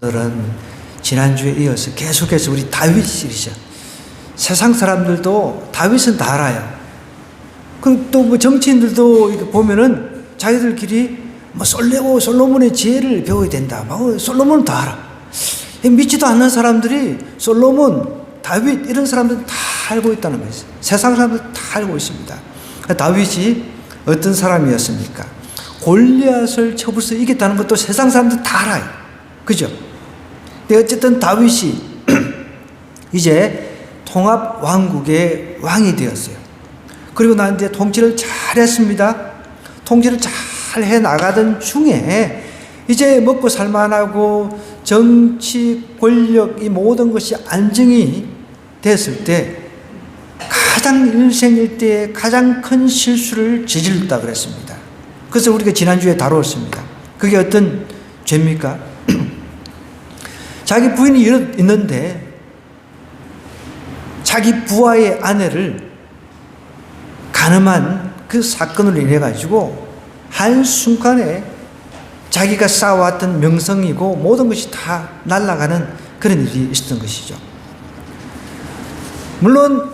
들은 지난주에 이어서 계속해서 우리 다윗 시리즈. 세상 사람들도 다윗은 다 알아요. 그럼 또 뭐 정치인들도 이렇게 보면은 자기들끼리 뭐 솔로몬의 지혜를 배워야 된다. 뭐 솔로몬은 다 알아. 믿지도 않는 사람들이 솔로몬, 다윗 이런 사람들은 다 알고 있다는 거예요. 세상 사람들 다 알고 있습니다. 다윗이 어떤 사람이었습니까? 골리앗을 쳐부숴서 이겼다는 것도 세상 사람들 다 알아요. 그죠? 근데 어쨌든 다윗이 이제 통합 왕국의 왕이 되었어요. 그리고 난 이제 통치를 잘했습니다. 통치를 잘 해 나가던 중에 이제 먹고 살만하고 정치, 권력 이 모든 것이 안정이 됐을 때 가장 일생일대에 가장 큰 실수를 저질렀다 그랬습니다. 그래서 우리가 지난주에 다루었습니다. 그게 어떤 죄입니까? 자기 부인이 있는데 자기 부하의 아내를 가늠한 그 사건으로 인해 가지고 한순간에 자기가 쌓아왔던 명성이고 모든 것이 다 날아가는 그런 일이 있었던 것이죠. 물론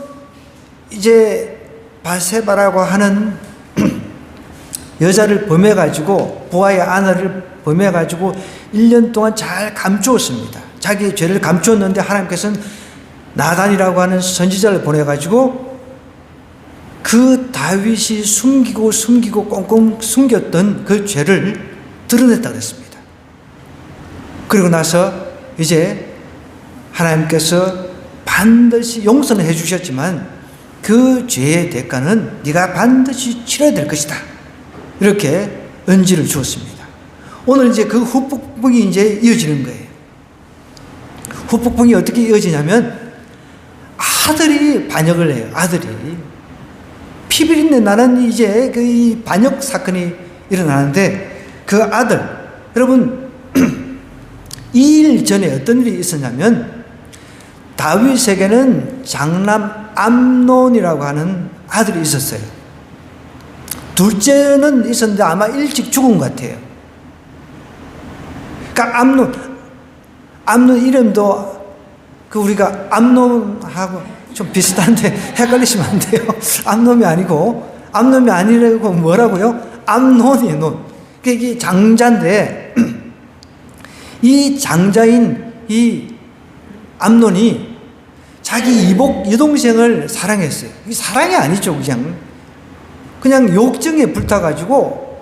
이제 바세바라고 하는 여자를 범해가지고 부하의 아내를 범해가지고 1년 동안 잘 감추었습니다. 자기의 죄를 감추었는데 하나님께서는 나단이라고 하는 선지자를 보내가지고 그 다윗이 숨기고 꽁꽁 숨겼던 그 죄를 드러냈다 그랬습니다. 그리고 나서 이제 하나님께서 반드시 용서는 해주셨지만 그 죄의 대가는 네가 반드시 치러야 될 것이다. 이렇게 언지를 주었습니다. 오늘 이제 그 후폭풍이 이제 이어지는 거예요. 후폭풍이 어떻게 이어지냐면 아들이 반역을 해요. 아들이. 피비린내 나는 이제 그 이 반역 사건이 일어나는데 그 아들, 여러분, 2일 전에 어떤 일이 있었냐면 다윗에게는 장남 암논이라고 하는 아들이 있었어요. 둘째는 있었는데 아마 일찍 죽은 것 같아요. 그러니까 암논 이름도 그 우리가 암논하고 좀 비슷한데 헷갈리시면 안 돼요. 암놈이 아니라고 뭐라고요? 암논이에요, 논. 이게 장자인데 이 장자인 이 암논이 자기 이복 여동생을 사랑했어요. 이게 사랑이 아니죠, 그냥 욕정에 불타가지고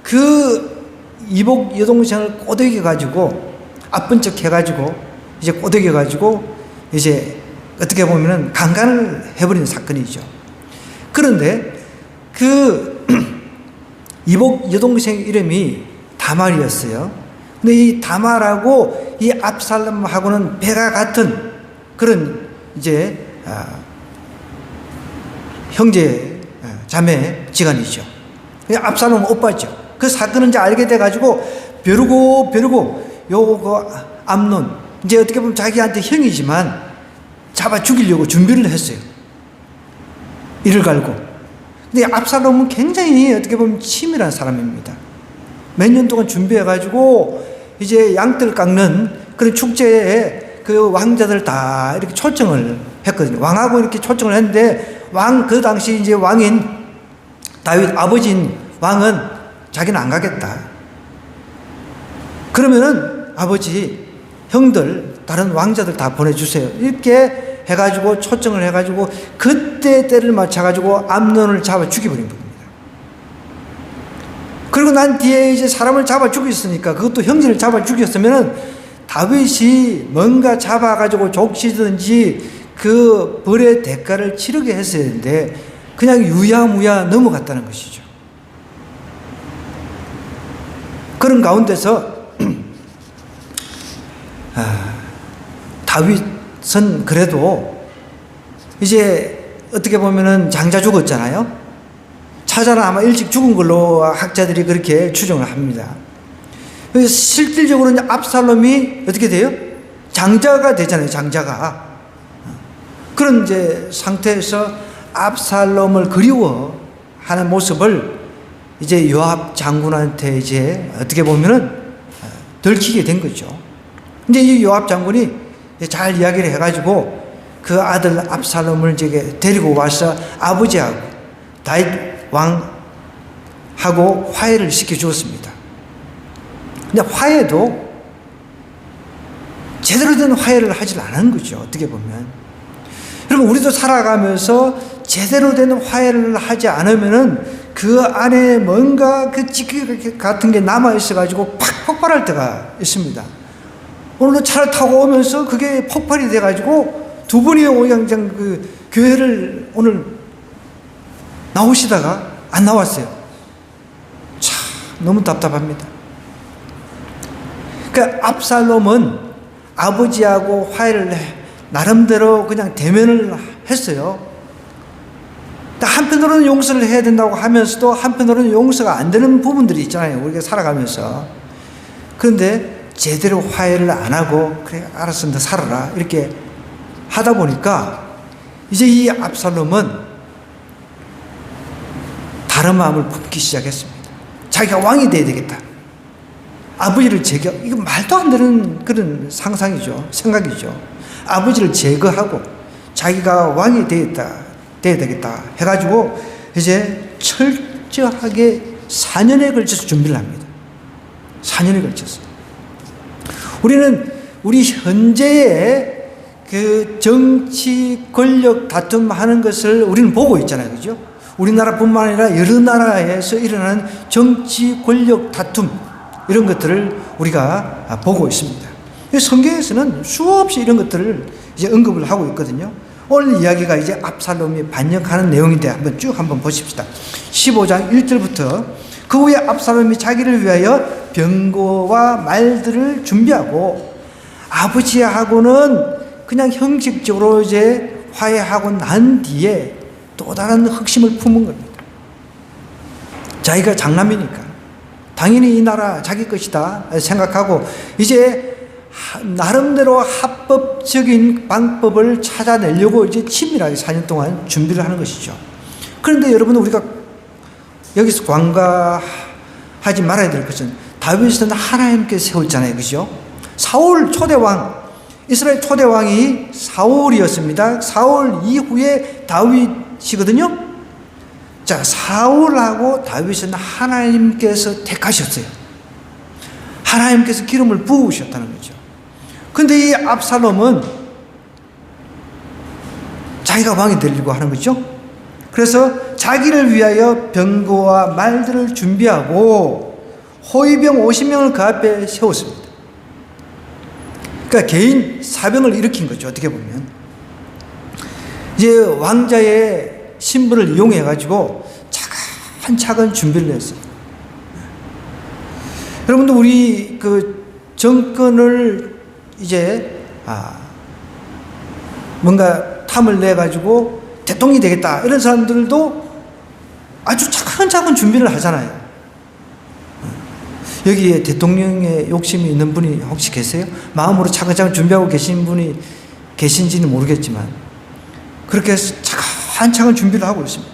그 이복 여동생을 꼬드겨가지고 아픈 척 해가지고 이제 꼬드겨가지고 이제 어떻게 보면은 강간을 해버리는 사건이죠. 그런데 그 이복 여동생 이름이 다말이었어요. 근데 이 다말하고 이 압살롬하고는 배가 같은 그런 이제 형제 자매 지간이죠. 압살롬 오빠죠. 그 사건은 이제 알게 돼가지고 벼르고 요거 암논 이제 어떻게 보면 자기한테 형이지만 잡아 죽이려고 준비를 했어요. 이를 갈고. 근데 압살롬은 굉장히 어떻게 보면 치밀한 사람입니다. 몇 년 동안 준비해가지고 이제 양떼를 깎는 그런 축제에 그 왕자들 다 이렇게 초청을 했거든요. 왕하고 이렇게 초청을 했는데 그 당시 이제 왕인 다윗 아버지인 왕은 자기는 안 가겠다. 그러면은 아버지, 형들, 다른 왕자들 다 보내주세요. 이렇게 해가지고 초청을 해가지고 그때 때를 맞춰가지고 암논을 잡아 죽여버린 겁니다. 그리고 난 뒤에 이제 사람을 잡아 죽였으니까 그것도 형제를 잡아 죽였으면은 다윗이 뭔가 잡아가지고 족치든지 그 벌의 대가를 치르게 했어야 되는데 그냥 유야무야 넘어갔다는 것이죠. 그런 가운데서 다윗은 그래도 이제 어떻게 보면은 장자 죽었잖아요. 차자는 아마 일찍 죽은 걸로 학자들이 그렇게 추정을 합니다. 그래서 실질적으로 이제 압살롬이 어떻게 돼요? 장자가 되잖아요. 장자가. 그런 이제 상태에서 압살롬을 그리워하는 모습을 이제 요압 장군한테 이제 어떻게 보면은 들키게 된 거죠. 이제 이 요압 장군이 잘 이야기를 해가지고 그 아들 압살롬을 이제 데리고 와서 아버지하고 다윗 왕하고 화해를 시켜 주었습니다. 근데 화해도 제대로 된 화해를 하질 않은 거죠. 어떻게 보면. 여러분, 우리도 살아가면서 제대로 된 화해를 하지 않으면은 그 안에 뭔가 그 찌꺼기 같은 게 남아있어가지고 팍 폭발할 때가 있습니다. 오늘도 차를 타고 오면서 그게 폭발이 돼가지고 두 분이 그냥 그 교회를 오늘 나오시다가 안 나왔어요. 참, 너무 답답합니다. 그러니까 압살롬은 아버지하고 화해를 나름대로 그냥 대면을 했어요. 한편으로는 용서를 해야 된다고 하면서도 한편으로는 용서가 안 되는 부분들이 있잖아요. 우리가 살아가면서. 그런데 제대로 화해를 안 하고 그래 알았어 너 살아라 이렇게 하다 보니까 이제 이 압살롬은 다른 마음을 품기 시작했습니다. 자기가 왕이 돼야 되겠다. 아버지를 이거 말도 안 되는 그런 상상이죠. 생각이죠. 아버지를 제거하고 자기가 왕이 돼야 되겠다 해가지고 이제 철저하게 4년에 걸쳐서 준비를 합니다. 4년에 걸쳐서. 우리는 우리 현재의 그 정치 권력 다툼 하는 것을 우리는 보고 있잖아요. 그죠? 우리나라뿐만 아니라 여러 나라에서 일어나는 정치 권력 다툼 이런 것들을 우리가 보고 있습니다. 성경에서는 수없이 이런 것들을 이제 언급을 하고 있거든요. 오늘 이야기가 이제 압살롬이 반역하는 내용인데 한번 보십시다. 15장 1절부터 그 후에 압살롬이 자기를 위하여 병거와 말들을 준비하고 아버지하고는 그냥 형식적으로 이제 화해하고 난 뒤에 또 다른 흑심을 품은 겁니다. 자기가 장남이니까 당연히 이 나라 자기 것이다 생각하고 이제 나름대로 합법적인 방법을 찾아내려고 이제 치밀하게 4년 동안 준비를 하는 것이죠. 그런데 여러분 우리가 여기서 관가하지 말아야 될 것은 다윗은 하나님께서 세웠잖아요. 그죠? 사울 초대왕, 이스라엘 초대왕이 사울이었습니다. 사울 이후에 다윗이거든요. 자, 사울하고 다윗은 하나님께서 택하셨어요. 하나님께서 기름을 부으셨다는 거죠. 근데 이 압살롬은 자기가 왕이 되려고 하는 거죠. 그래서 자기를 위하여 병거와 말들을 준비하고 호위병 50명을 그 앞에 세웠습니다. 그러니까 개인 사병을 일으킨 거죠. 어떻게 보면 이제 왕자의 신분을 이용해 가지고 차근차근 준비를 했어요. 여러분도 우리 그 정권을 이제 뭔가 탐을 내 가지고 대통령이 되겠다 이런 사람들도 아주 차근차근 준비를 하잖아요. 여기에 대통령의 욕심이 있는 분이 혹시 계세요? 마음으로 차근차근 준비하고 계신 분이 계신지는 모르겠지만 그렇게 해서 차근차근 준비를 하고 있습니다.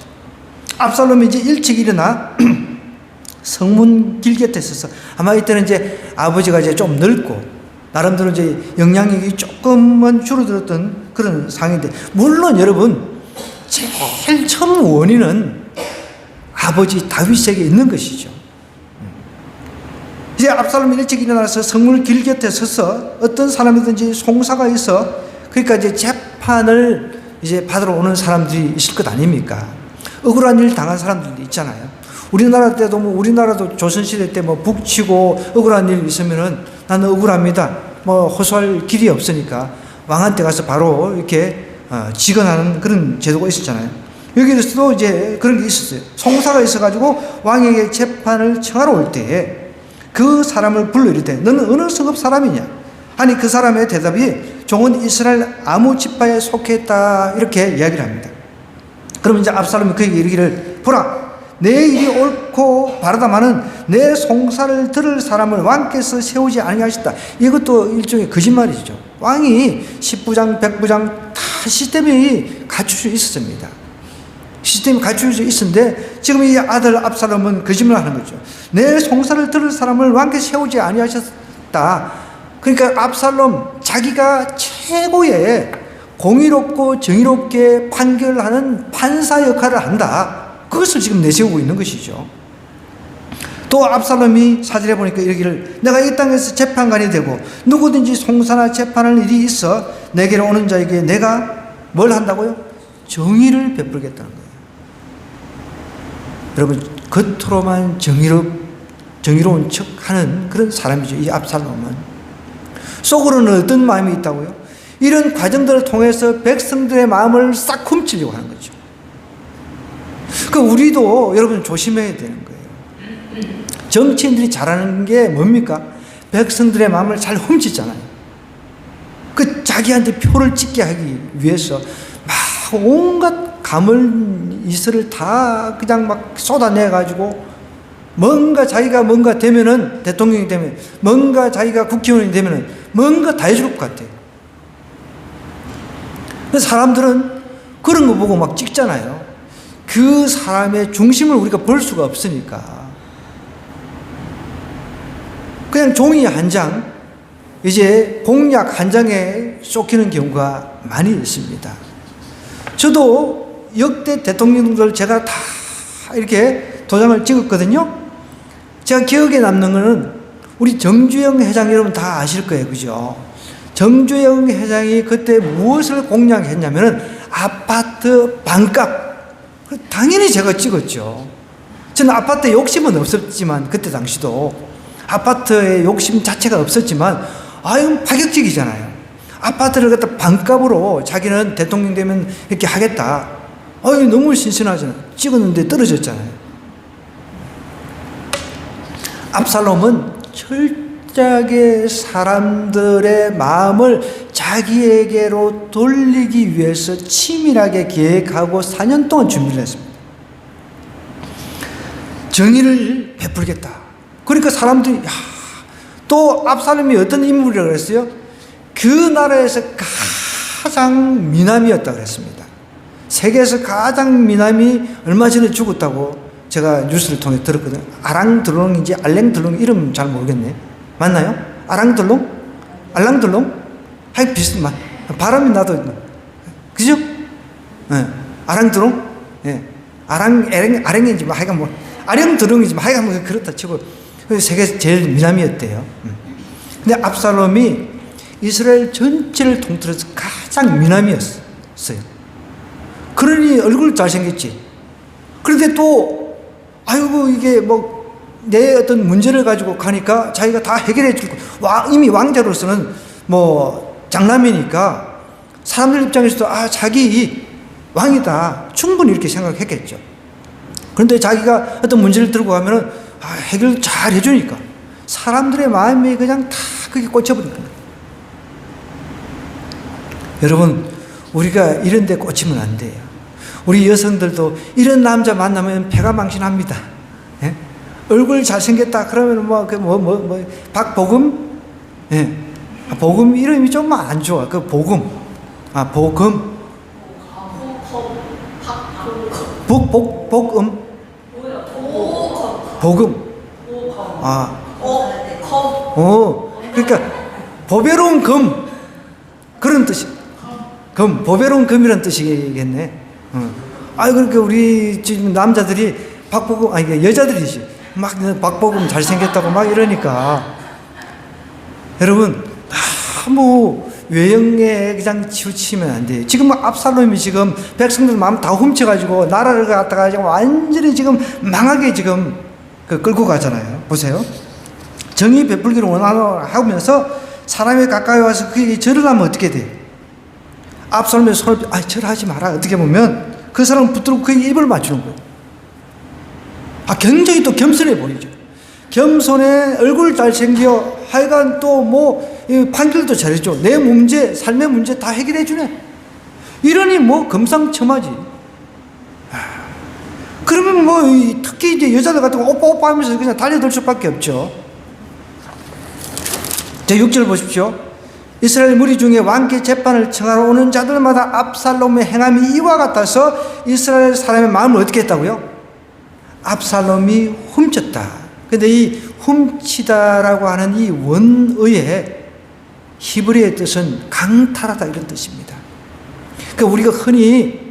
압살롬이 이제 일찍 일어나 성문 길 곁에 서서 아마 이때는 이제 아버지가 이제 좀 늙고 나름대로 이제 영향력이 조금은 줄어들었던 그런 상황인데 물론 여러분 제일 처음 원인은 아버지 다윗에게 있는 것이죠. 이제 압살롬이 일찍 일어나서 성문 길 곁에 서서 어떤 사람이든지 송사가 있어 그러니까 이제 재판을 이제 받으러 오는 사람들이 있을 것 아닙니까? 억울한 일 당한 사람들도 있잖아요. 우리나라 때도 우리나라도 조선시대 때 북치고 억울한 일 있으면은 나는 억울합니다. 호소할 길이 없으니까 왕한테 가서 바로 이렇게 직언하는 그런 제도가 있었잖아요. 여기에서도 이제 그런 게 있었어요. 송사가 있어가지고 왕에게 재판을 청하러 올 때에 그 사람을 불러 이르되 너는 어느 성읍 사람이냐? 아니 그 사람의 대답이 종은 이스라엘 아무 지파에 속했다 이렇게 이야기를 합니다. 그러면 이제 압살롬이 그에게 이르기를 보라 내 일이 옳고 바르다마는 내 송사를 들을 사람을 왕께서 세우지 아니하셨다. 이것도 일종의 거짓말이죠. 왕이 10부장 100부장 다 시스템이 갖추져 있었습니다. 시스템이 갖추져 있었는데 지금 이 아들 압살롬은 거짓말을 하는 거죠. 내 송사를 들을 사람을 왕께서 세우지 아니하셨다. 그러니까 압살롬 자기가 최고의 공의롭고 정의롭게 판결하는 판사 역할을 한다. 그것을 지금 내세우고 있는 것이죠. 또 압살롬이 사절에 보니까 이러기를 내가 이 땅에서 재판관이 되고 누구든지 송사나 재판할 일이 있어 내게로 오는 자에게 내가 뭘 한다고요? 정의를 베풀겠다는 거예요. 여러분 겉으로만 정의로운 척하는 그런 사람이죠. 이 압살롬은. 속으로는 어떤 마음이 있다고요? 이런 과정들을 통해서 백성들의 마음을 싹 훔치려고 하는 거죠. 그 우리도 여러분 조심해야 되는 거예요. 정치인들이 잘하는 게 뭡니까? 백성들의 마음을 잘 훔치잖아요. 그 자기한테 표를 찍게 하기 위해서 막 온갖 가물이슬을 다 그냥 막 쏟아내가지고 뭔가 자기가 뭔가 되면은 대통령이 되면 뭔가 자기가 국회의원이 되면은 뭔가 다 해줄 것 같아요. 사람들은 그런 거 보고 막 찍잖아요. 그 사람의 중심을 우리가 볼 수가 없으니까. 그냥 종이 한 장, 이제 공약 한 장에 쫓기는 경우가 많이 있습니다. 저도 역대 대통령들 제가 다 이렇게 도장을 찍었거든요. 제가 기억에 남는 거는 우리 정주영 회장 여러분 다 아실 거예요. 그죠? 정주영 회장이 그때 무엇을 공약했냐면은 아파트 반값. 당연히 제가 찍었죠. 저는 아파트에 욕심은 없었지만 그때 당시도 아파트에 욕심 자체가 없었지만 아유 파격적이잖아요. 아파트를 갖다 반값으로 자기는 대통령 되면 이렇게 하겠다. 아유 너무 신선하잖아요. 찍었는데 떨어졌잖아요. 압살롬은 철저하게 사람들의 마음을 자기에게로 돌리기 위해서 치밀하게 계획하고 4년 동안 준비를 했습니다. 정의를 베풀겠다. 그러니까 사람들이 또 압살롬이 어떤 인물이라고 그랬어요? 그 나라에서 가장 미남이었다고 그랬습니다. 세계에서 가장 미남이 얼마 전에 죽었다고 제가 뉴스를 통해 들었거든요. 아랑드롱인지 알랭드롱 이름 잘 모르겠네. 맞나요? 아랑드롱? 알랑드롱? 하여튼 비슷한 발음이 나도 그죠? 네. 아랑드롱? 네. 아랭인지 뭐 하여간 뭐 아령드롱이지 뭐 하여간 뭐 그렇다 치고 세계에서 제일 미남이었대요. 근데 압살롬이 이스라엘 전체를 통틀어서 가장 미남이었어요. 그러니 얼굴 잘생겼지. 그런데 또 아이고 이게 뭐 내 어떤 문제를 가지고 가니까 자기가 다 해결해 줄 거. 이미 왕자로서는 뭐 장남이니까 사람들 입장에서도 자기 왕이다 충분히 이렇게 생각했겠죠. 그런데 자기가 어떤 문제를 들고 가면은 해결 잘 해주니까 사람들의 마음이 그냥 다 그게 꽂혀버린 거예요. 여러분 우리가 이런 데 꽂히면 안 돼요. 우리 여성들도 이런 남자 만나면 배가 망신합니다. 예? 얼굴 잘생겼다 그러면 박복음? 예. 복음 이름이 좀 안 좋아. 그 복음. 복음. 복음. 복음. 그러니까 보배로운 금 그런 뜻이. 금 보배로운 금이란 뜻이겠네. 그러니까 우리 지금 남자들이 박복음 여자들이지 막 박복음 잘생겼다고 막 이러니까 여러분 너무 외형에 그냥 치우치면 안 돼요. 지금 압살롬이 지금 백성들 마음 다 훔쳐가지고 나라를 갖다가 지금 완전히 지금 망하게 지금 끌고 가잖아요. 보세요. 정의 베풀기를 원하면서 사람이 가까이 와서 그에게 절을 하면 어떻게 돼요? 압살롬의 손을 절하지 마라. 어떻게 보면 그 사람은 붙들고 그에게 입을 맞추는 거예요. 굉장히 또 겸손해 보이죠. 겸손해 얼굴 잘생겨 하여간 또 뭐 판결도 잘해줘. 내 문제 삶의 문제 다 해결해 주네. 이러니 뭐 금상첨화지. 그러면 뭐 특히 이제 여자들 같은 거 오빠 하면서 그냥 달려들 수밖에 없죠. 자 6절 보십시오. 이스라엘 무리 중에 왕께 재판을 청하러 오는 자들마다 압살롬의 행함이 이와 같아서 이스라엘 사람의 마음을 어떻게 했다고요? 압살롬이 훔쳤다. 근데 이 훔치다라고 하는 이 원어에 히브리의 뜻은 강탈하다 이런 뜻입니다. 그러니까 우리가 흔히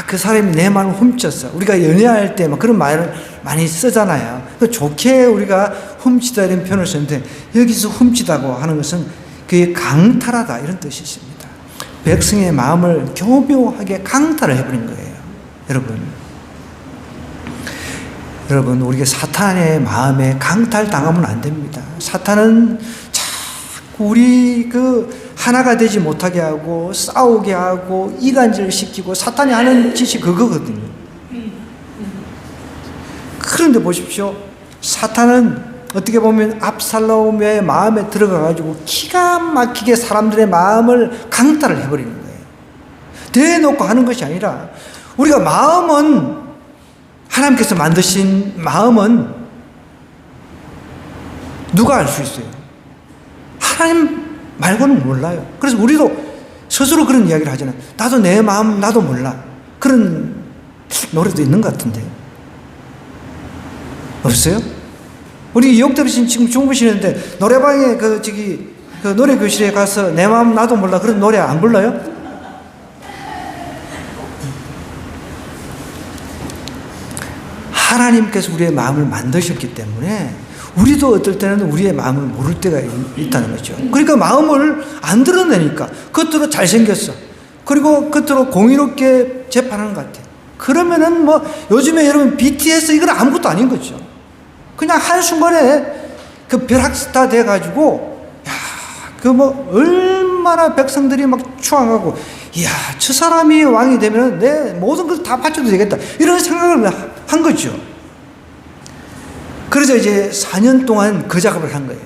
그 사람이 내 마음을 훔쳤어. 우리가 연애할 때 막 그런 말을 많이 쓰잖아요. 좋게 우리가 훔치다 이런 표현을 쓰는데 여기서 훔치다고 하는 것은 그게 강탈하다 이런 뜻이 있습니다. 백성의 마음을 교묘하게 강탈을 해버린 거예요. 여러분 우리가 사탄의 마음에 강탈당하면 안 됩니다. 사탄은 자꾸 우리 하나가 되지 못하게 하고 싸우게 하고 이간질 시키고 사탄이 하는 짓이 그거거든요. 그런데 보십시오. 사탄은 어떻게 보면 압살롬의 마음에 들어가가지고 기가 막히게 사람들의 마음을 강탈을 해버리는 거예요. 대놓고 하는 것이 아니라 우리가 마음은 하나님께서 만드신 마음은 누가 알 수 있어요? 하나님 말고는 몰라요. 그래서 우리도 스스로 그런 이야기를 하잖아요. 나도 내 마음 나도 몰라. 그런 노래도 있는 것 같은데 없어요? 우리 이용태 씨 지금 주무시는데 노래방에 그 노래 교실에 가서 내 마음 나도 몰라 그런 노래 안 불러요? 하나님께서 우리의 마음을 만드셨기 때문에 우리도 어떨 때는 우리의 마음을 모를 때가 있다는 거죠. 그러니까 마음을 안 드러내니까 겉으로 잘생겼어. 그리고 겉으로 공의롭게 재판하는 것 같아. 그러면은 요즘에 여러분 BTS 이건 아무것도 아닌 거죠. 그냥 한순간에 그 벼락스타 돼가지고 얼마나 백성들이 막 추앙하고 저 사람이 왕이 되면 내 모든 걸 다 바쳐도 되겠다 이런 생각을 한 거죠. 그래서 이제 4년 동안 그 작업을 한 거예요.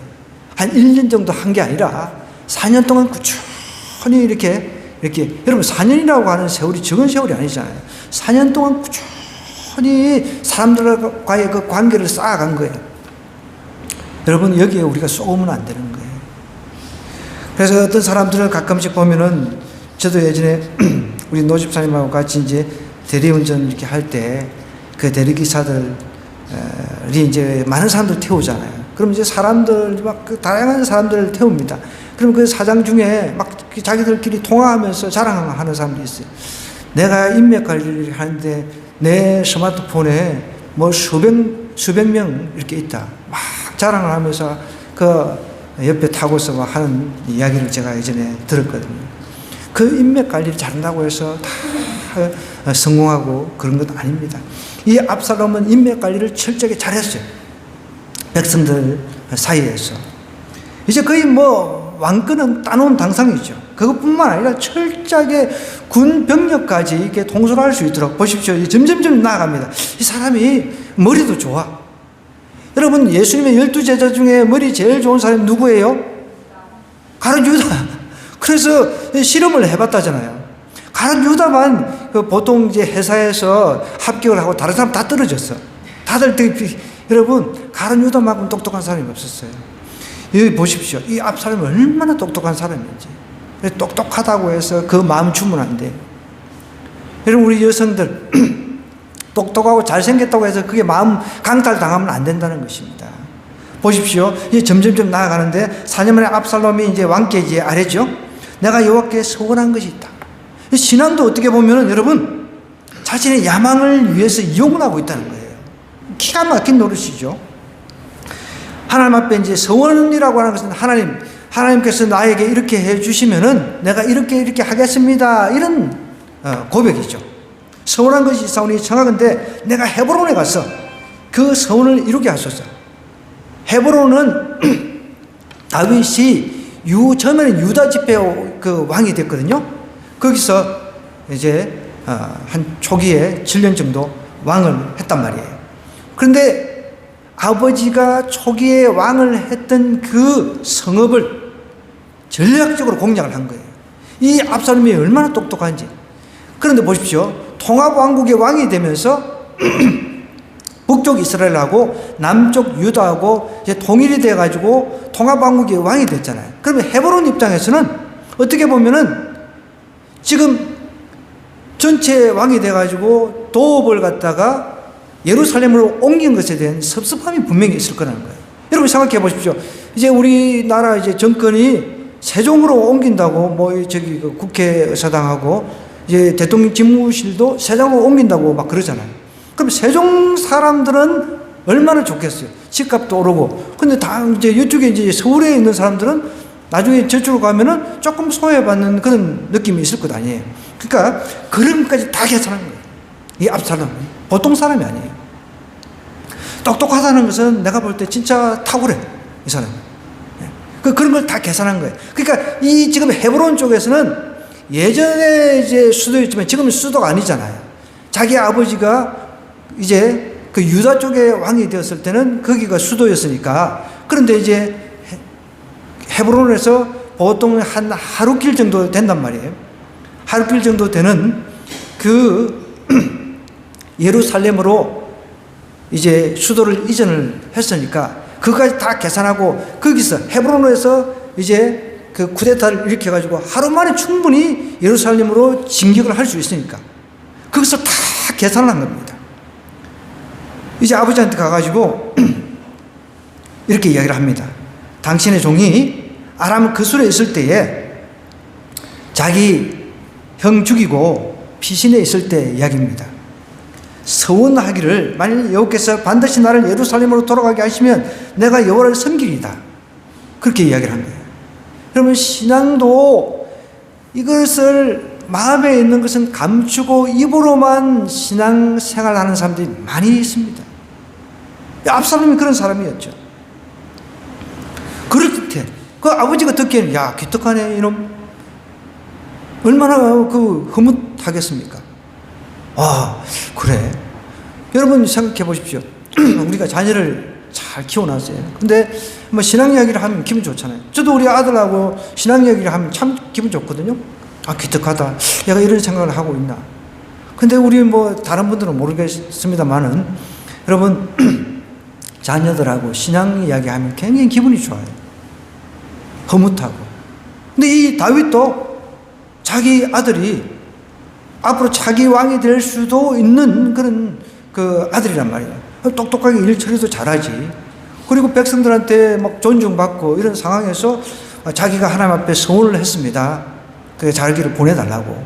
한 1년 정도 한 게 아니라 4년 동안 꾸준히 이렇게 여러분 4년이라고 하는 세월이 적은 세월이 아니잖아요. 4년 동안 꾸준히 사람들과의 그 관계를 쌓아간 거예요. 여러분 여기에 우리가 쏘면 안 되는 거예요. 그래서 어떤 사람들을 가끔씩 보면은 저도 예전에 우리 노 집사님하고 같이 이제 대리운전 이렇게 할 때 그 대리기사들이 이제 많은 사람들 태우잖아요. 그럼 이제 사람들 다양한 사람들을 태웁니다. 그럼 그 사장 중에 막 자기들끼리 통화하면서 자랑하는 사람들이 있어요. 내가 인맥 관리를 하는데 내 스마트폰에 수백 명 이렇게 있다. 막 자랑을 하면서 그 옆에 타고서 막 하는 이야기를 제가 예전에 들었거든요. 그 인맥 관리를 잘한다고 해서 다 성공하고 그런 것 아닙니다. 이 압살롬은 인맥 관리를 철저하게 잘했어요. 백성들 사이에서. 이제 거의 왕권은 따놓은 당상이죠. 그것뿐만 아니라 철저하게 군 병력까지 이렇게 통솔할 수 있도록 보십시오. 점점점 나아갑니다. 이 사람이 머리도 좋아. 여러분 예수님의 12제자 중에 머리 제일 좋은 사람이 누구예요? 가룟 유다. 그래서 실험을 해봤다잖아요. 가룟 유다만 보통 이제 회사에서 합격을 하고 다른 사람 다 떨어졌어. 다들 여러분 가룟 유다만큼 똑똑한 사람이 없었어요. 여기 보십시오. 이 압살롬이 얼마나 똑똑한 사람인지. 똑똑하다고 해서 그 마음 주면 안 돼. 여러분 우리 여성들 똑똑하고 잘생겼다고 해서 그게 마음 강탈당하면 안 된다는 것입니다. 보십시오. 이제 점점점 나아가는데 4년 만에 압살롬이 이제 왕께 이제 아뢰죠. 내가 여호와께 서원한 것이 있다. 신앙도 어떻게 보면은 여러분 자신의 야망을 위해서 이용을 하고 있다는 거예요. 기가 막힌 노릇이죠. 하나님 앞에 이제 서원이라고 하는 것은 하나님께서 나에게 이렇게 해 주시면은 내가 이렇게 하겠습니다. 이런 고백이죠. 서원한 것이 사온이 청하건대 내가 헤브론에 가서 그 서원을 이루게 하소서. 헤브론은 다윗이 처음에는 유다 지파 그 왕이 됐거든요. 거기서 이제 한 초기에 7년 정도 왕을 했단 말이에요. 그런데 아버지가 초기에 왕을 했던 그 성읍을 전략적으로 공략을 한 거예요. 이 압살롬이 얼마나 똑똑한지. 그런데 보십시오. 통합왕국의 왕이 되면서 북쪽 이스라엘하고 남쪽 유다하고 이제 통일이 돼가지고 통합왕국의 왕이 됐잖아요. 그러면 헤브론 입장에서는 어떻게 보면은 지금 전체 왕이 돼가지고 도읍을 갖다가 예루살렘으로 옮긴 것에 대한 섭섭함이 분명히 있을 거라는 거예요. 여러분 생각해 보십시오. 이제 우리나라 이제 정권이 세종으로 옮긴다고 뭐 저기 그 국회의사당하고 이제 대통령 집무실도 세종으로 옮긴다고 막 그러잖아요. 그럼 세종 사람들은 얼마나 좋겠어요. 집값도 오르고. 근데 다 이제 이쪽에 이제 서울에 있는 사람들은 나중에 저쪽으로 가면은 조금 소외받는 그런 느낌이 있을 것 아니에요. 그러니까 그런 것까지 다 계산한 거예요. 이 압살롬이 보통 사람이 아니에요. 똑똑하다는 것은 내가 볼 때 진짜 탁월해, 이 사람이. 그런 걸 다 계산한 거예요. 그러니까 이 지금 헤브론 쪽에서는 예전에 이제 수도였지만 지금은 수도가 아니잖아요. 자기 아버지가 이제 그 유다 쪽에 왕이 되었을 때는 거기가 수도였으니까. 그런데 이제 헤브론에서 보통 한 하루길 정도 된단 말이에요. 하루길 정도 되는 그 예루살렘으로 이제 수도를 이전을 했으니까 그까지 다 계산하고 거기서 헤브론에서 이제 그 쿠데타를 일으켜가지고 하루 만에 충분히 예루살렘으로 진격을 할 수 있으니까 거기서 다 계산을 한 겁니다. 이제 아버지한테 가가지고 이렇게 이야기를 합니다. 당신의 종이 아람 그술에 있을 때에 자기 형 죽이고 피신에 있을 때 이야기입니다. 서원하기를 만일 여호께서 반드시 나를 예루살렘으로 돌아가게 하시면 내가 여호와를 섬기리이다. 그렇게 이야기를 한 거예요. 여러분 신앙도 이것을 마음에 있는 것은 감추고 입으로만 신앙생활하는 사람들이 많이 있습니다. 압살롬이 그런 사람이었죠. 그럴듯해. 그 아버지가 듣기에는 야 기특하네 이놈. 얼마나 그 흐뭇하겠습니까? 아 그래. 여러분 생각해 보십시오. 우리가 자녀를 잘 키워놨어요. 근데 뭐 신앙 이야기를 하면 기분 좋잖아요. 저도 우리 아들하고 신앙 이야기를 하면 참 기분 좋거든요. 아 기특하다. 얘가 이런 생각을 하고 있나. 근데 우리 뭐 다른 분들은 모르겠습니다만은 여러분 자녀들하고 신앙 이야기하면 굉장히 기분이 좋아요. 흐뭇하고. 근데 이 다윗도 자기 아들이 앞으로 자기 왕이 될 수도 있는 그런 그 아들이란 말이에요. 똑똑하게 일 처리도 잘하지. 그리고 백성들한테 막 존중받고 이런 상황에서 자기가 하나님 앞에 서원을 했습니다. 그 자기를 보내달라고.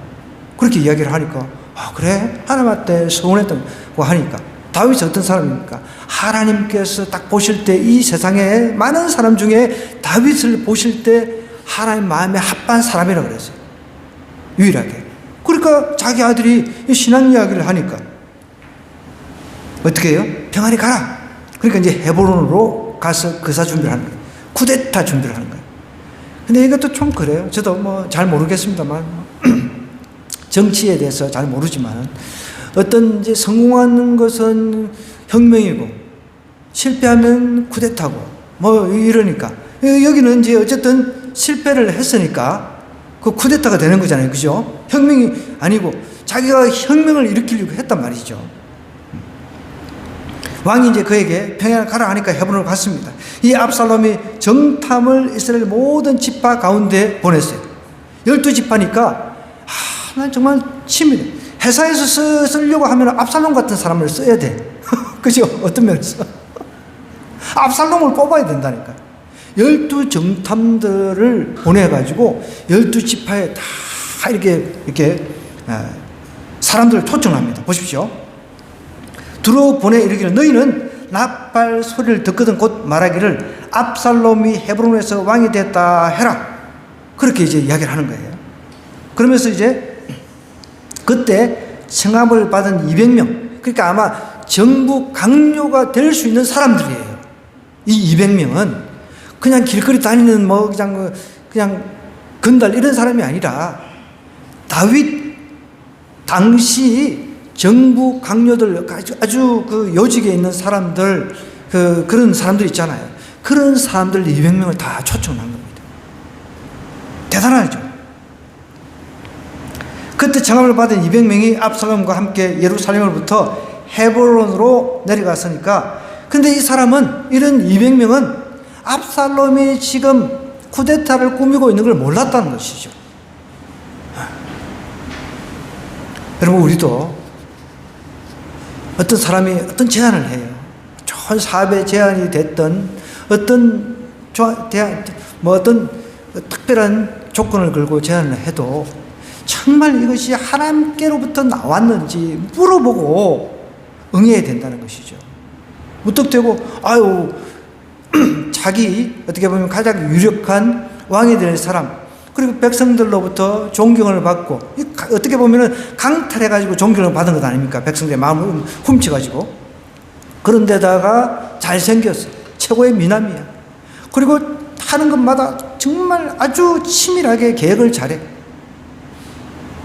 그렇게 이야기를 하니까 아 그래? 하나님 앞에 서원했다고 하니까 다윗이 어떤 사람입니까? 하나님께서 딱 보실 때 이 세상에 많은 사람 중에 다윗을 보실 때 하나님 마음에 합한 사람이라고 그랬어요. 유일하게. 그러니까 자기 아들이 신앙 이야기를 하니까 어떻게 해요? 평안히 가라. 그러니까 이제 헤브론으로 가서 거사 준비를 하는 거예요. 쿠데타 준비를 하는 거예요. 근데 이것도 좀 그래요. 저도 뭐 잘 모르겠습니다만 정치에 대해서 잘 모르지만 어떤 이제 성공하는 것은 혁명이고 실패하면 쿠데타고 뭐 이러니까 여기는 이제 어쨌든 실패를 했으니까 그 쿠데타가 되는 거잖아요. 그죠? 혁명이 아니고 자기가 혁명을 일으키려고 했단 말이죠. 왕이 이제 그에게 평양을 가라 하니까 헤브론으로 갔습니다. 이 압살롬이 정탐을 이스라엘 모든 지파 가운데 보냈어요. 12지파니까 난 정말 치밀해. 회사에서 쓰려고 하면 압살롬 같은 사람을 써야 돼. 그죠? 어떤 면에서 압살롬을 뽑아야 된다니까. 12정탐들을 보내가지고 12지파에 다 이렇게 사람들을 초청합니다. 보십시오. 들어보내 이르기를 너희는 나팔 소리를 듣거든 곧 말하기를 압살롬이 헤브론에서 왕이 됐다 해라. 그렇게 이제 이야기를 하는 거예요. 그러면서 이제 그때 청함을 받은 200명, 그러니까 아마 정부 강요가 될 수 있는 사람들이에요. 이 200명은 그냥 길거리 다니는 뭐 그냥 건달 이런 사람이 아니라 다윗 당시 정부 강요들 아주 그 요직에 있는 사람들 그런 사람들 있잖아요. 그런 사람들 200명을 다 초청한 겁니다. 대단하죠. 그때 청함을 받은 200명이 압살롬과 함께 예루살렘으로부터 헤브론으로 내려갔으니까 근데 이 사람은 이런 200명은 압살롬이 지금 쿠데타를 꾸미고 있는 걸 몰랐다는 것이죠. 여러분 우리도 어떤 사람이 어떤 제안을 해요. 좋은 사업의 제안이 됐던 어떤 특별한 조건을 걸고 제안을 해도 정말 이것이 하나님께로부터 나왔는지 물어보고 응해야 된다는 것이죠. 무턱대고 아유 자기 어떻게 보면 가장 유력한 왕이 될 사람, 그리고 백성들로부터 존경을 받고, 어떻게 보면 강탈해가지고 존경을 받은 것 아닙니까? 백성들의 마음을 훔쳐가지고. 그런데다가 잘생겼어. 최고의 미남이야. 그리고 하는 것마다 정말 아주 치밀하게 계획을 잘해.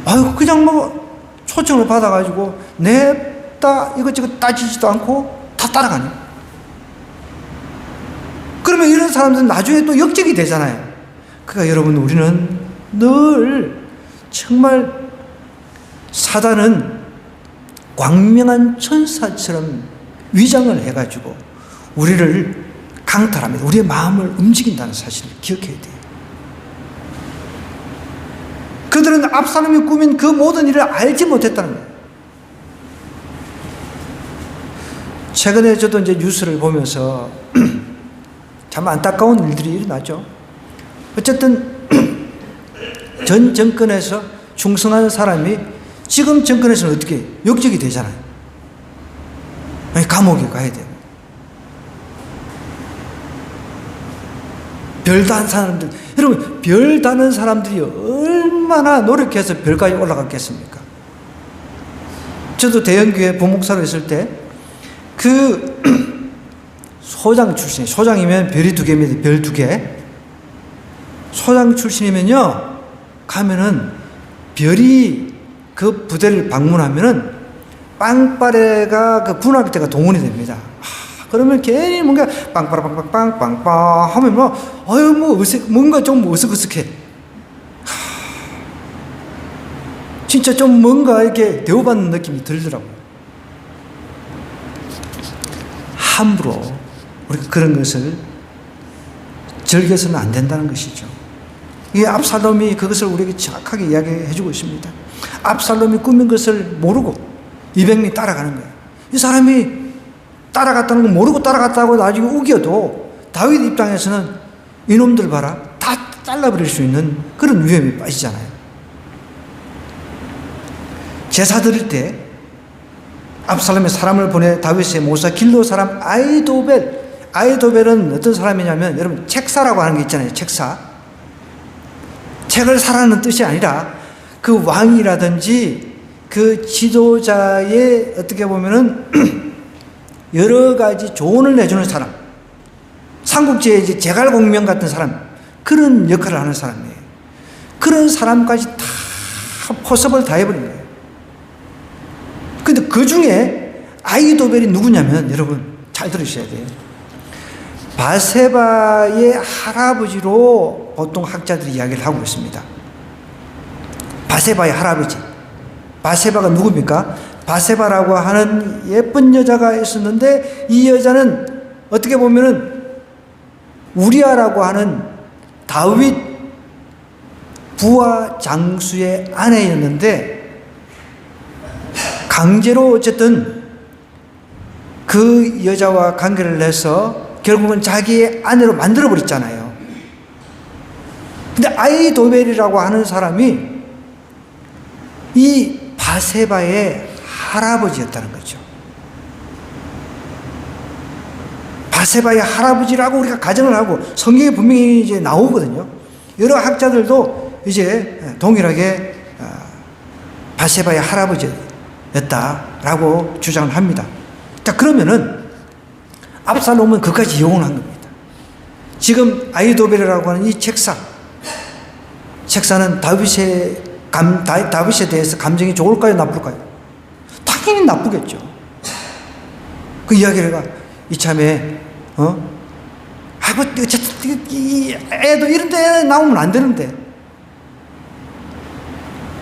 아유, 그냥 뭐 초청을 받아가지고 냅다 이것저것 따지지도 않고 다 따라가네. 그러면 이런 사람들은 나중에 또 역적이 되잖아요. 그러니까 여러분, 우리는 늘 정말 사단은 광명한 천사처럼 위장을 해가지고 우리를 강탈합니다. 우리의 마음을 움직인다는 사실을 기억해야 돼요. 그들은 압살롬이 꾸민 그 모든 일을 알지 못했다는 거예요. 최근에 저도 이제 뉴스를 보면서 참 안타까운 일들이 일어나죠. 어쨌든 전 정권에서 충성한 사람이 지금 정권에서는 어떻게 역적이 되잖아요. 감옥에 가야 돼요. 별 다는 사람들, 여러분, 별 다는 사람들이 얼마나 노력해서 별까지 올라갔겠습니까? 저도 대형교회 부목사로 있을 때 그 소장 출신, 소장이면 별이 2개입니다. 별 2개. 소장 출신이면요, 가면은 별이 그 부대를 방문하면은 빵빠레가 그 군합 때가 동원이 됩니다. 그러면 괜히 뭔가 빵빠라빵빵빵빵빵 하면 뭐, 아유, 뭐, 뭔가 좀 어색어색해. 진짜 좀 뭔가 이렇게 대우받는 느낌이 들더라고요. 함부로 우리가 그런 것을 즐겨서는 안 된다는 것이죠. 이 압살롬이 그것을 우리에게 정확하게 이야기해 주고 있습니다. 압살롬이 꾸민 것을 모르고 200명이 따라가는 거예요. 이 사람이 따라갔다는 거 모르고 따라갔다고 나중에 우겨도 다윗 입장에서는 이놈들 봐라, 다 잘라버릴 수 있는 그런 위험에 빠지잖아요. 제사 드릴 때 압살롬의 사람을 보내 다윗의 모사 길로 사람 아이도벨은 어떤 사람이냐면, 여러분, 책사라고 하는 게 있잖아요. 책사. 책을 사라는 뜻이 아니라 그 왕이라든지 그 지도자의 어떻게 보면은 여러 가지 조언을 내주는 사람, 삼국지의 제갈공명 같은 사람, 그런 역할을 하는 사람이에요. 그런 사람까지 다 포섭을 다 해버린 거예요. 근데 그 중에 아이도벨이 누구냐면, 여러분 잘 들으셔야 돼요. 바세바의 할아버지로 보통 학자들이 이야기를 하고 있습니다. 바세바의 할아버지. 바세바가 누굽니까? 바세바라고 하는 예쁜 여자가 있었는데, 이 여자는 어떻게 보면은 우리아라고 하는 다윗 부하 장수의 아내였는데, 강제로 어쨌든 그 여자와 관계를 해서 결국은 자기의 아내로 만들어버렸잖아요. 근데 아이도벨이라고 하는 사람이 이 바세바의 할아버지였다는 거죠. 바세바의 할아버지라고 우리가 가정을 하고 성경에 분명히 이제 나오거든요. 여러 학자들도 이제 동일하게 바세바의 할아버지였다라고 주장을 합니다. 자, 그러면은 압살롬은 그까지 이용을 한 겁니다. 지금 아이도벨이라고 하는 이 책사는 다윗에 대해서 감정이 좋을까요, 나쁠까요? 당연히 나쁘겠죠. 그 이야기가 이참에 이 애도 이런 데 나오면 안 되는데,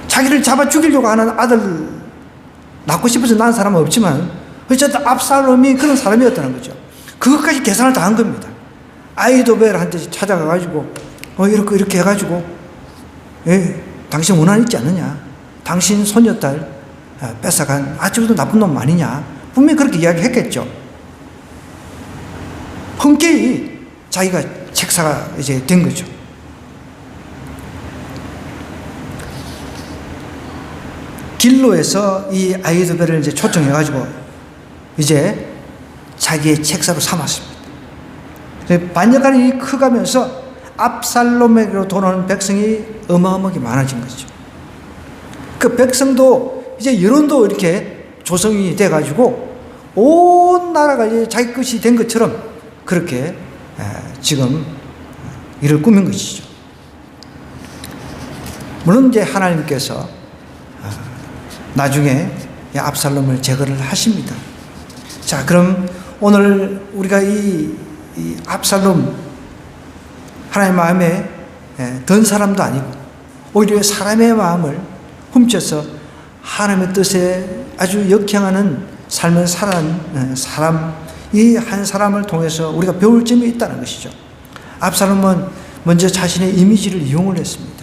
자기를 잡아 죽이려고 하는 아들 낳고 싶어서 낳은 사람은 없지만 어쨌든 압살롬이 그런 사람이었다는 거죠. 그것까지 계산을 다 한 겁니다. 아이도벨한테 찾아가가지고 이렇게 해가지고, 당신 원한 있지 않느냐, 당신 손녀딸 뺏어간 아주도 나쁜 놈 아니냐, 분명히 그렇게 이야기했겠죠. 흔쾌히 자기가 책사가 이제 된 거죠. 길로에서 이 아히도벨을 이제 초청해가지고 이제 자기의 책사로 삼았습니다. 반역관이 커가면서 압살롬에게로 돌아오는 백성이 어마어마하게 많아진 거죠. 그 백성도 이제 여론도 이렇게 조성이 돼가지고 온 나라가 이제 자기 것이 된 것처럼 그렇게 지금 일을 꾸민 것이죠. 물론 이제 하나님께서 나중에 압살롬을 제거를 하십니다. 자, 그럼 오늘 우리가 이 압살롬, 하나님의 마음에 든 사람도 아니고 오히려 사람의 마음을 훔쳐서 하나님의 뜻에 아주 역행하는 삶을 살아가는 사람, 이 한 사람을 통해서 우리가 배울 점이 있다는 것이죠. 압살롬은 먼저 자신의 이미지를 이용을 했습니다.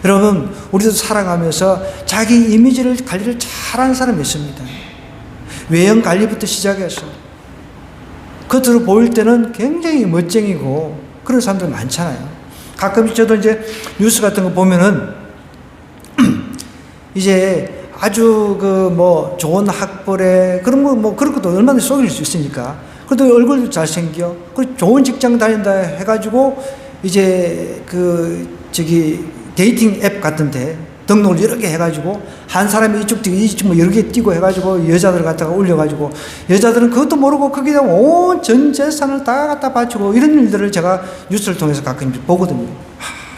여러분, 우리도 살아가면서 자기 이미지를 관리를 잘하는 사람이 있습니다. 외형 관리부터 시작해서 겉으로 보일 때는 굉장히 멋쟁이고 그런 사람들 많잖아요. 가끔씩 저도 이제 뉴스 같은 거 보면은 이제 아주 좋은 학벌에 그런 그런 것도 얼마나 속일 수 있으니까. 그래도 얼굴도 잘생겨. 그리고 좋은 직장 다닌다 해가지고 이제 데이팅 앱 같은데 등록을 여러 개 해가지고 한 사람이 이쪽 뛰고 이쪽 여러 개 뛰고 해가지고 여자들 갖다가 올려가지고 여자들은 그것도 모르고 거기다 온 전 재산을 다 갖다 바치고 이런 일들을 제가 뉴스를 통해서 가끔 보거든요.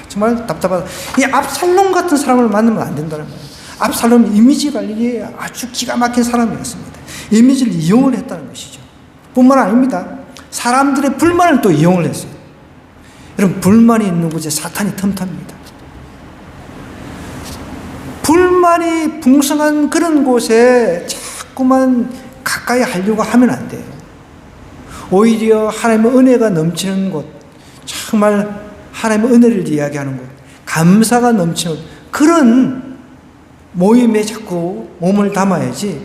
정말 답답하다. 이 압살롬 같은 사람을 만나면 안 된다는 거예요. 압살롬 이미지 관리에 아주 기가 막힌 사람이었습니다. 이미지를 이용을 했다는 것이죠. 뿐만 아닙니다. 사람들의 불만을 또 이용을 했어요. 여러분, 불만이 있는 곳에 사탄이 틈탑니다. 불만이 풍성한 그런 곳에 자꾸만 가까이 하려고 하면 안 돼요. 오히려 하나님의 은혜가 넘치는 곳, 정말 하나님의 은혜를 이야기하는 곳, 감사가 넘치는 그런 모임에 자꾸 몸을 담아야지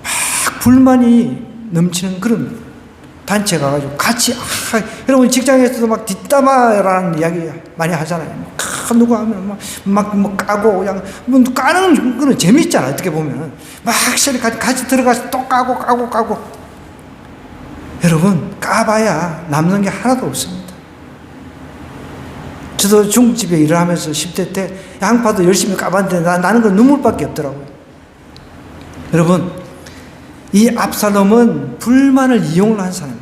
막 불만이 넘치는 그런 단체 가가지고 같이 여러분 직장에서도 막 뒷담화라는 이야기 많이 하잖아요. 누구 하면 막 까고 그냥 까는 거는 재밌잖아. 어떻게 보면 막 같이 들어가서 또 까고 여러분 까봐야 남는 게 하나도 없습니다. 저도 중국집에 일을 하면서 10대 때 양파도 열심히 까봤는데 나는 건 눈물밖에 없더라고요. 여러분, 이 압살롬은 불만을 이용을 한 사람이에요.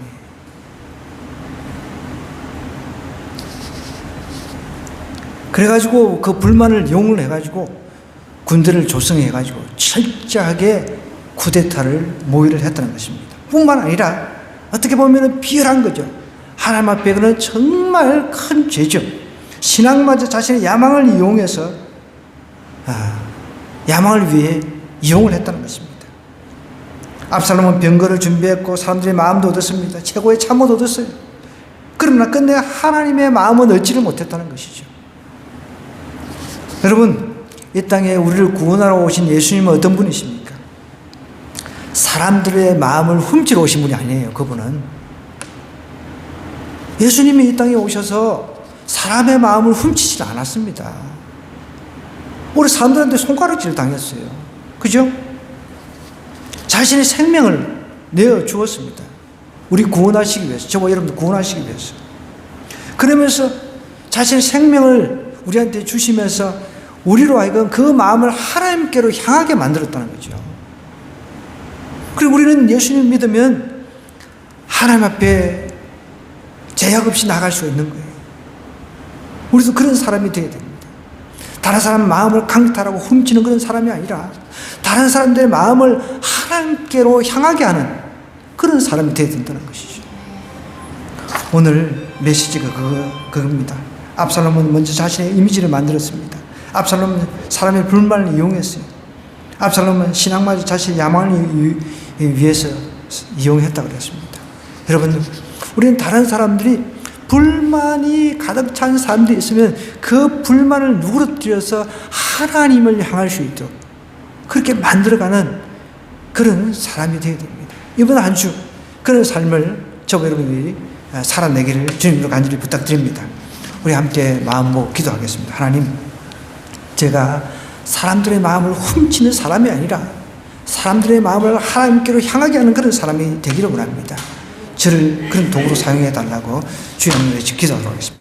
그래가지고 그 불만을 이용을 해가지고 군대를 조성해가지고 철저하게 쿠데타를 모의를 했다는 것입니다. 뿐만 아니라 어떻게 보면 비열한 거죠. 하나님 앞에는 정말 큰 죄죠. 신앙마저 자신의 야망을 이용해서 야망을 위해 이용을 했다는 것입니다. 압살롬은 병거를 준비했고 사람들의 마음도 얻었습니다. 최고의 참모도 얻었어요. 그러나 끝내 하나님의 마음은 얻지를 못했다는 것이죠. 여러분, 이 땅에 우리를 구원하러 오신 예수님은 어떤 분이십니까? 사람들의 마음을 훔치러 오신 분이 아니에요. 그분은 예수님이 이 땅에 오셔서 사람의 마음을 훔치지 않았습니다. 우리 사람들한테 손가락질 당했어요. 그죠? 자신의 생명을 내어 주었습니다. 우리 구원하시기 위해서, 저와 여러분들 구원하시기 위해서. 그러면서 자신의 생명을 우리한테 주시면서 우리로 하여금 그 마음을 하나님께로 향하게 만들었다는 거죠. 그리고 우리는 예수님 믿으면 하나님 앞에 제약 없이 나갈 수 있는 거예요. 우리도 그런 사람이 되어야 됩니다. 다른 사람 마음을 강탈하고 훔치는 그런 사람이 아니라 다른 사람들의 마음을 하나님께로 향하게 하는 그런 사람이 되어야 된다는 것이죠. 오늘 메시지가 그겁니다. 압살롬은 먼저 자신의 이미지를 만들었습니다. 압살롬은 사람의 불만을 이용했어요. 압살롬은 신앙마저 자신의 야망을 위해서 이용했다고 그랬습니다. 여러분, 우리는 다른 사람들이 불만이 가득 찬 사람들이 있으면 그 불만을 누그러뜨려서 하나님을 향할 수 있도록 그렇게 만들어가는 그런 사람이 되어야 됩니다. 이번 한 주 그런 삶을 저와 여러분들이 살아내기를 주님으로 간절히 부탁드립니다. 우리 함께 마음 먹고 기도하겠습니다. 하나님, 제가 사람들의 마음을 훔치는 사람이 아니라 사람들의 마음을 하나님께로 향하게 하는 그런 사람이 되기를 원합니다. 저를 그런 도구로 사용해 달라고 주님의 기도하도록 하겠습니다.